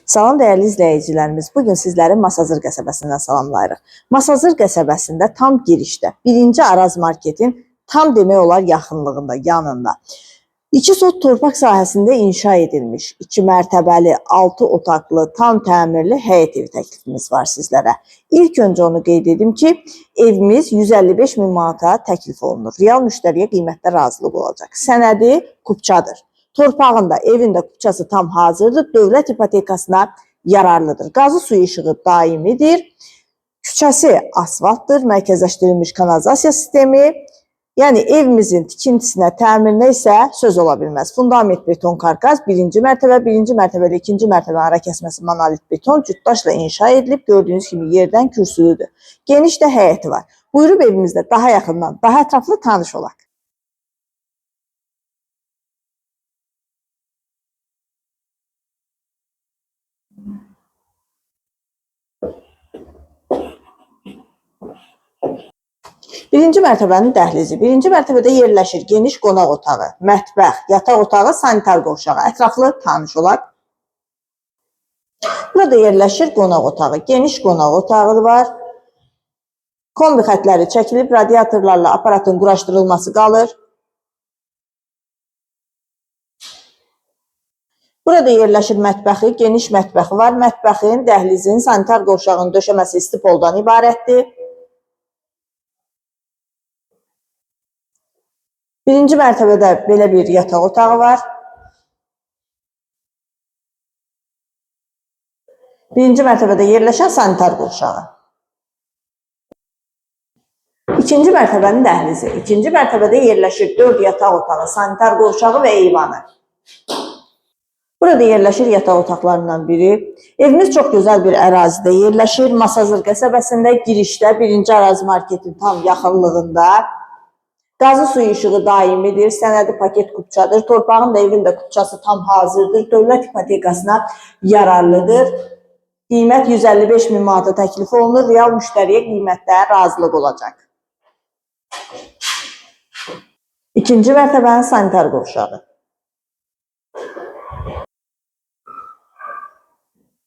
Salam dəyərli izləyicilərimiz, bugün sizləri Masazır qəsəbəsindən salamlayırıq. Masazır qəsəbəsində tam girişdə, 1-ci Araz marketin tam demək olar yaxınlığında, yanında. 2 sot torpaq sahəsində inşa edilmiş, 2 mərtəbəli, 6 otaqlı, tam təmirli həyət evi təklifimiz var sizlərə. İlk öncə onu qeyd edim ki, evimiz 155 min manata təklif olunur. Real müştəriyə qiymətdə razılıq olacaq. Sənədi kupçadır. Torpağında, evində kupçası tam hazırdır, dövlət ipotekasına yararlıdır. Qazı suyu işığı daimidir, küçəsi asfaltdır, mərkəzləşdirilmiş kanalizasiya sistemi, yəni evimizin tikintisinə, təmirinə isə söz ola bilməz. Fundament beton karkas, 1-ci mərtəbə, 1-ci mərtəbə ilə 2-ci mərtəbə ara kəsməsi monolit beton cütdaşla inşa edilib, gördüyünüz kimi yerdən kürsülüdür. Geniş də həyəti var. Buyurub evimizdə daha yaxından, daha ətraflı tanış olaq. Birinci mərtəbənin dəhlizi. Birinci mərtəbədə yerləşir geniş qonaq otağı, mətbəx, yataq otağı, sanitar qovşağı. Ətraflı tanış olaq. Burada yerləşir qonaq otağı. Geniş qonaq otağı var. Kombi xətləri çəkilib, radiatorlarla aparatın quraşdırılması qalır. Burada yerləşir mətbəxi, geniş mətbəxi var. Mətbəxin, dəhlizin, sanitar qovşağının döşəməsi istipoldan ibarətdir. Birinci mərtəbədə belə bir yataq otağı var. Birinci mərtəbədə yerləşən sanitar qovşağı. İkinci mərtəbənin dəhlizi. İkinci mərtəbədə yerləşir 4 yataq otağı, sanitar qovşağı və eyvanı. Burada yerləşir yataq otaqlarından biri. Evimiz çox gözəl bir ərazidə yerləşir. Masazır qəsəbəsində, girişdə, 1-ci Araz marketin tam yaxınlığında. Qazı suyu işığı daimidir, sənədi paket kupçadır, torpağın da evin də kupçası tam hazırdır, dövlət ipotekasına yararlıdır. Qiymət 155 min manata təklif olunur, real müştəriyə qiymətdə razılıq olacaq. İkinci mərtəbənin sanitar qovşağı.